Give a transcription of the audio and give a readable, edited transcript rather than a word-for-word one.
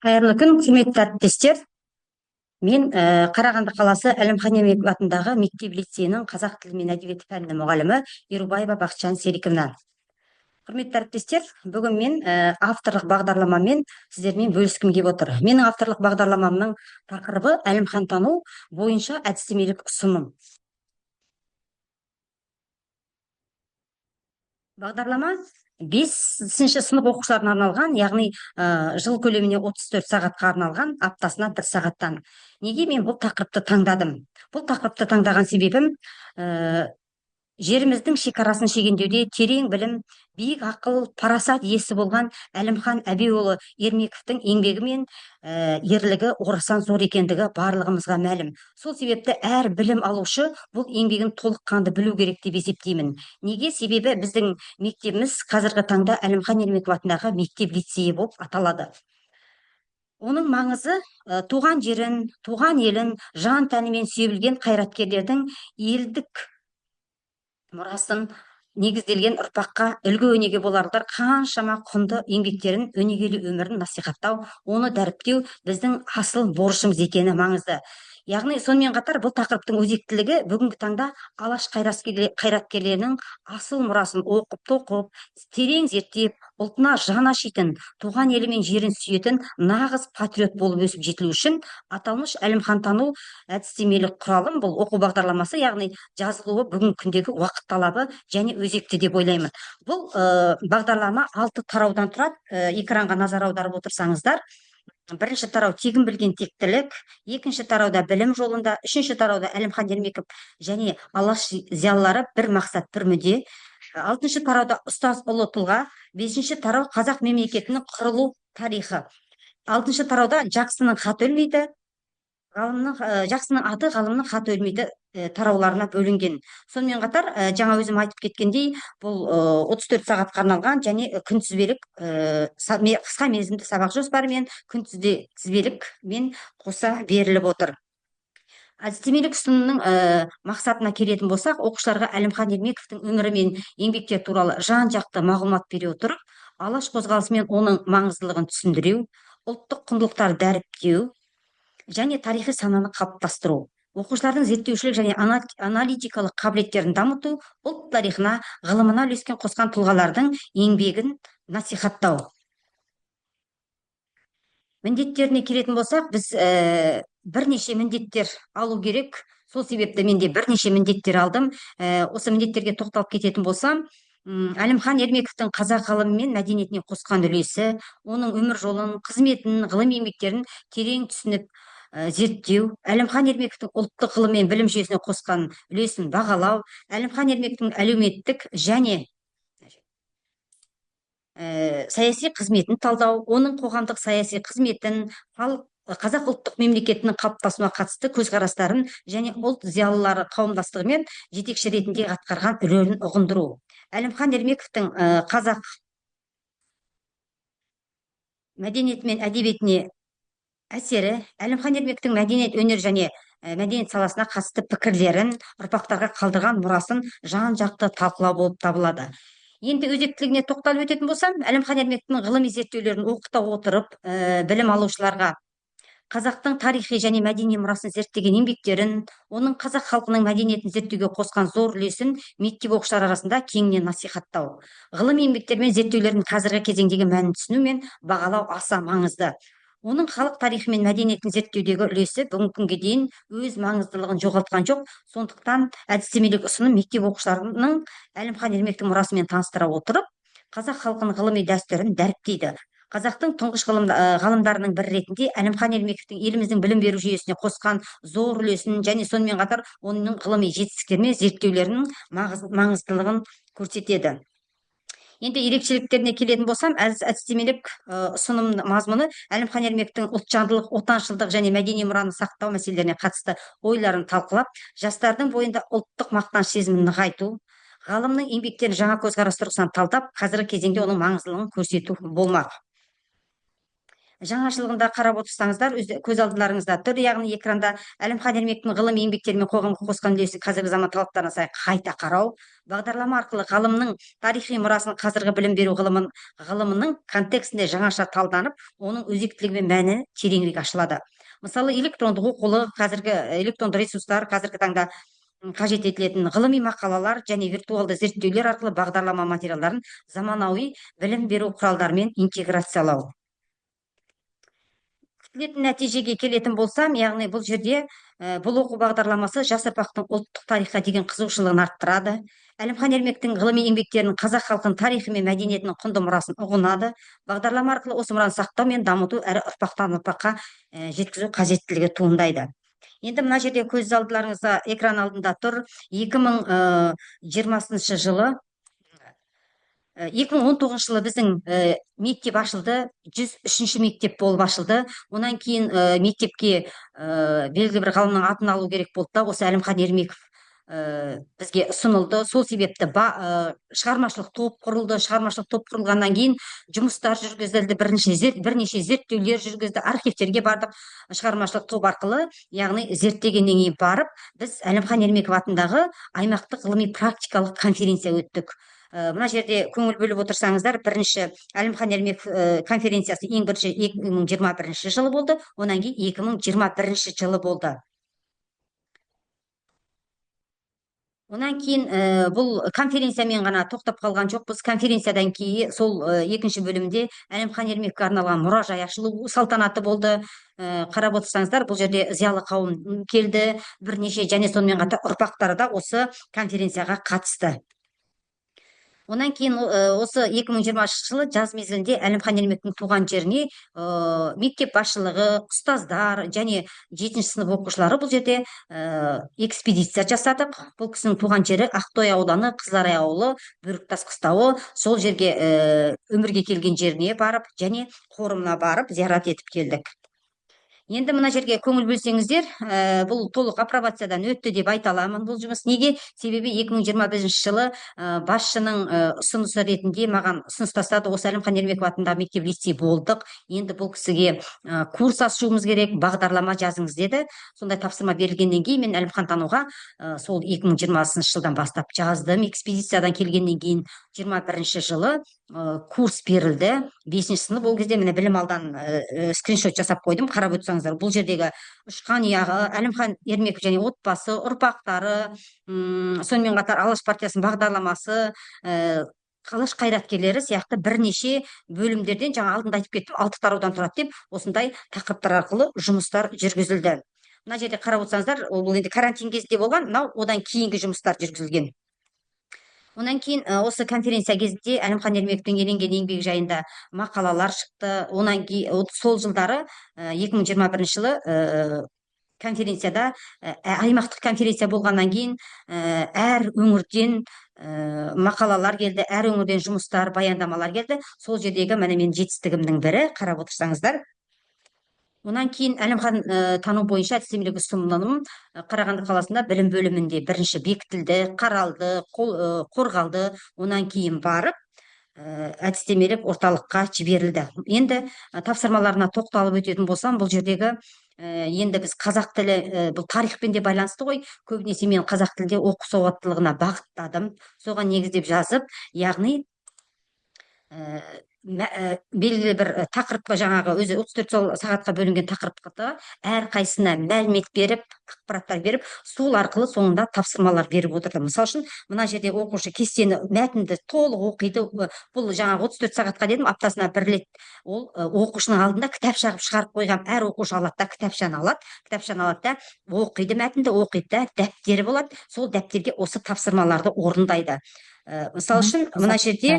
Қайырлы күн, құрметті әріптестер. Мен Қарағанды қаласы Әлімхан Ермеков атындағы мектеп-лицейінің қазақ тілі мен әдебиеті пәнінің мұғалімі Ерубаева Бақытжан Сериковна. Құрметті әріптестер, бүгін мен авторлық бағдарламамен сіздермен бөліскім келіп отыр. Менің авторлық бағдарламамның тақырыбы Әлімхан тану бойынша әдістемелік ұсыным. Бағдарлама 5-ші сынып оқушыларына арналған, яғни жыл көлеміне 34 сағатқа арналған, аптасына 1 сағаттан. Неге мен бұл тақырыпты таңдадым? Бұл тақырыпты таңдаған себебім жеріміздің шекарасын шегендеуде терең білім, биік ақыл, парасат иесі болған Әлімхан Әбеуұлы Ермековтің еңбегі мен ерлігі орасан зор екендігі барлығымызға мәлім. Сол себепті әр білім алушы бұл еңбегін толыққанды білу керек деп есептеймін. Неге? Себебі біздің мектебіміз қазіргі таңда Әлімхан Ермеков атындағы мектеп-лицейі болып аталады. Оның маңызы туған жерін, туған елін жан тәнімен сүйе білген қайраткерлердің елдік мұрасын негізделген ұрпаққа үлгі өнеге боларлар қаншама құнды еңбектерін, өнегелі өмірін насихаттау, оны дәріптеу біздің асыл борышымыз екені маңызды. Яғни сонымен қатар бұл тақырыптың өзектілігі бүгінгі таңда алаш қайраткерлерінің асыл мұрасын оқып, тоқып, терең зерттеп, ұлтына жан ашитын, туған елі мен жерін сүйетін нағыз патриот болып өсіп жетілу үшін аталмыш Әлімхан тану әдістемелік құралым, бұл оқу бағдарламасы, яғни жазылуы бүгінгі күндегі уақыт талабы және өзекті деп ойлаймын. Бұл бағдарлама 6 тараудан тұрады. Экранға назар аударып отырсаңыздар, бірінші тарау тегін білген тектілік, екінші тарауда білім жолында, үшінші тарауда Әлімхан Ермеков және алаш зиялылары бір мақсат, бір мүдде, алтыншы тарауда ұстаз ұлы тұлға, бесінші тарау қазақ мемлекетінің құрылу тарихы, алтыншы тарауда жақсының хаты өлмейді, жақсының аты ғалымның хаты өлмейді тарауларына бөлінген. Сонымен қатар жаңа өзім айтып кеткендей, бұл 34 сағатқа арналған және күнтізбелік қысқа мерзімді сабақ жоспарымен күнтізбелікмен қоса беріліп отыр. Әдістемелік ұсынымның мақсатына келетін болсақ, оқушыларға Әлімхан Ермековтің өмірі мен еңбектер туралы жан-жақты мағлұмат бере отырып, алаш қозғалысы мен оның маңыздылығын түсіндіру, ұлттық құндылықтарды дәріптеу және тарихи сананы қалыптастыру, оқушылардың зерттеушілік және аналитикалық қабілеттерін дамыту, ұлт тарихына, ғылымына үлескен қосқан тұлғалардың еңбегін насихаттау. Міндеттеріне келетін болсақ, біз бірнеше міндеттер алу керек. Сол себепті менде бірнеше міндеттер алдым. Осы міндеттерге тоқталып кететін болсам, Әлімхан Ермековтің қазақ ғылымы мен мәдениетіне қосқан үлесі, оның өмір жолын, қызметін, ғылыми еңбектерін терең түсініп зерттеу, Әлімхан Ермековтің ұлттық ғылым мен білім жүйесіне қосқан үлесін бағалау, Әлімхан Ермековтің әлеуметтік және саяси қызметін талдау, оның қоғамдық саяси қызметін, қазақ ұлттық мемлекетінің қалыптасуына қатысты көзқарастарын және ұлт зиялылары қауымдастығымен жетекші ретінде атқарған рөлін ұғындыру. Әлімхан Ермековтің қазақ мәдениеті мен әдебиетіне әсері, Әлімхан Ермековтің мәдениет, өнер және мәдениет саласына қатысты пікірлерін, ұрпақтарға қалдырған мұрасын жан-жақты талқылау болып табылады. Енді өзектілігіне тоқталып өтетін болсам, Әлімхан Ермековтің ғылыми зерттеулерін оқыта отырып, білім алушыларға қазақтың тарихи және мәдени мұрасын зерттеген еңбектерін, оның қазақ халқының мәдениетін зерттеуге қосқан зор үлесін мектеп оқушылары арасында кеңінен насихаттау. Ғылыми еңбектер мен зерттеулердің қазіргі кезеңдегі мәнін түсіну мен бағалау аса маңызды. Оның халық тарихы мен мәдениетін зерттеудегі үлесі бүгінгі күнге дейін өз маңыздылығын жоғалтқан жоқ. Сондықтан әдістемелік ұсыным мектеп оқушыларының Әлімхан Ермековтің мұрасымен таныстыра отырып, қазақ халқының ғылыми дәстүрін дәріптейді. Қазақтың тұңғыш ғалымдарының бірі ретінде Әлімхан Ермековтің еліміздің білім беру жүйесіне қосқан зор үлесін және сонымен қатар оның ғылыми жетістіктері мен зерттеулерінің маңыздылығын көрсетеді. Енді ерекшеліктеріне келетін болсам, әдістемелік ұсыным мазмұны Әлімхан Ермековтің ұлтжандылық, отаншылдық және мәдени мұраны сақтау мәселелеріне қатысты ойларын талқылап, жастардың бойында ұлттық мақтаныш сезімін нығайту, ғалымның еңбектерін жаңа көзқарас тұрғысынан талдап, қазіргі кезеңде оның маңыздылығын көрсету болмақ. жаңашылығында қарап отырсаңыздар, көз алдыларыңызда тұр, яғни экранда Әлімхан Ермектің ғылыми еңбектері мен қоғамға қосқан үлесі қазіргі заман талаптарына сай қайта қарау, бағдарлама арқылы ғалымның тарихи мұрасын қазіргі білім беру ғылымының контекстінде жаңаша талданып, оның өзектілігі мен мәні тереңірек ашылады. Мысалы, электрондық оқулық, қазіргі электронды ресурстар, қазіргі таңда қажет етілетін ғылыми мақалалар және виртуалды зерттеулер арқылы бағдарлама материалдарын заманауи білім беру құралдарымен интеграциялау. Күтілетін нәтижеге келетін болсам, яғни бұл жерде бұл оқу бағдарламасы жас ұрпақтың ұлттық тарихқа деген қызығушылығын арттырады. Әлімхан Ермектің ғылыми еңбектерін қазақ халқының тарихы мен мәдениетінің құнды мұрасын ұғынады. Бағдарлама арқылы осы мұраны сақтау мен дамыту әрі ұрпақтан ұрпаққа жеткізу қажеттілігі туындайды. Енді мына жерде көз алдыларыңызда экран алдында тұр 2020 жылы 2019 жылы біздің мектеп ашылды, 103-ші мектеп болып ашылды. Онан кейін мектепке белгілі бір ғалымның атын алу керек болды да, осы Әлімхан Ермеков бізге ұсынылды. Сол себепті шығармашылық топ құрылды. Шығармашылық топ құрылғаннан кейін жұмыстар жүргізілді, бірнеше зерттеулер жүргізді, архивтерге бардық шығармашылық топ арқылы, яғни зерттегеннен кейін барып, біз Әлімхан Ермеков атындағы аймақтық ғылыми практикалық конференция өттік. Мына жерде көңіл бөліп отырсаңыздар, бірінші Әлімхан Ермеков конференциясы ең бірінші 2021 жылы болды, онан кейін 2021 жылы болды. Онан кейін бұл конференциямен ғана тоқтап қалған жоқ. Біз конференциядан кейін сол екінші бөлімде Әлімхан Ермековке арналған мұражай ашылу салтанаты болды. Қарап отырсаңыздар, бұл жерде зиялы қауым келді, бірнеше, және сонымен қатар ұрпақтары да осы конференцияға қатысты. Онан кейін осы 2020 жылы жаз мезгілінде Әлімхан Ермектің туған жеріне мектеп басшылығы, ұстаздар және 7-ші сынып оқушылары бұл жерде экспедиция жасадық. Бұл кісінің туған жері Ақтоy ауданы, Қызыларай ауылы, Бөріктас қыстауы. Сол жерге өмірге келген жеріне барып, және қорымына барып зиярат етіп келдік. Енді мына жерге көңіл бөлсеңіздер, бұл толық апробациядан өтті деп айта аламын. Бұл жұмыс неге? Себебі 2021 жылы басшының ұсынысы ретінде маған ұсыныс тастады. Осы Әлімхан Ермеков атындағы мектеп лицей болдық. Енді бұл кісіге курс ашуымыз керек, бағдарлама жазыңыз деді. Сондай тапсырма берілгеннен кейін мен Әлімхан тануға сол 2020 жылдан бастап жаздым. Экспедициядан келгеннен кейін 21 жылы курс берілді. 5-ші сынып, ол кезде міне білім алдан скриншот жасап қойдым, қарап өтсеңіздер. Бұл жердегі ұшқан яғы, Әлімхан Ермеков және отбасы, ұрпақтары, сонымен қатар Алаш партиясының бағдарламасы, алаш қайраткерлері сияқты бірнеше бөлімдерден, жаңа алдында айтып кеттім, 6 тараудан тұрады деп, осындай тақырыптар арқылы жұмыстар жүргізілді. Мына жерде қарап отырсаңыздар, ол енді карантин кезінде болған, мынау одан кейінгі жұмыстар жүргізілген. Онан кейін осы конференция кезінде Әлімхан Ермековтің еленген еңбегі жайында мақалалар шықты. Онан кейін сол жылдары 2021 жылы конференцияда, аймақтық конференция болғаннан кейін әр өңірден мақалалар келді, әр өңірден жұмыстар, баяндамалар келді. Сол жердегі міне мен жетістігімнің бірі, қарап отырсаңыздар. Онан кейін Әлімхан тану бойынша әдістемелік ұсынымым Қарағанды қаласында білім бөлімінде бірінші бекітілді, қаралды, қорғалды. Онан кейін барып әдістемелік орталыққа жіберілді. Енді тапсырмаларына тоқталып өтетін болсам, бұл жердегі енді біз қазақ тілі, бұл тарихпен де байланысты ғой, көбінесе мен қазақ тілде оқу сауаттылығына бағыттадым, соған негіздеп жазып, яғни белгілі бір тақырыпқа, жаңағы өзі 34 сағатқа бөлінген тақырыпқа әр қайсына мәлімет беріп, ақпараттар беріп, сол арқылы соңында тапсырмалар беріп отырды. Мысалы үшін, мына жерде оқушы кестені, мәтінді толық оқиды. Бұл жаңағы 34 сағатқа дедім, аптасына бір рет. Ол оқушының алдында кітапша шығарып қойған, әр оқушы алады да кітапшаны алады да оқиды, мәтінді оқиды да, дәптері болады. Сол дәптерге осы тапсырмаларды орындайды. Мысалы үшін, мына жерде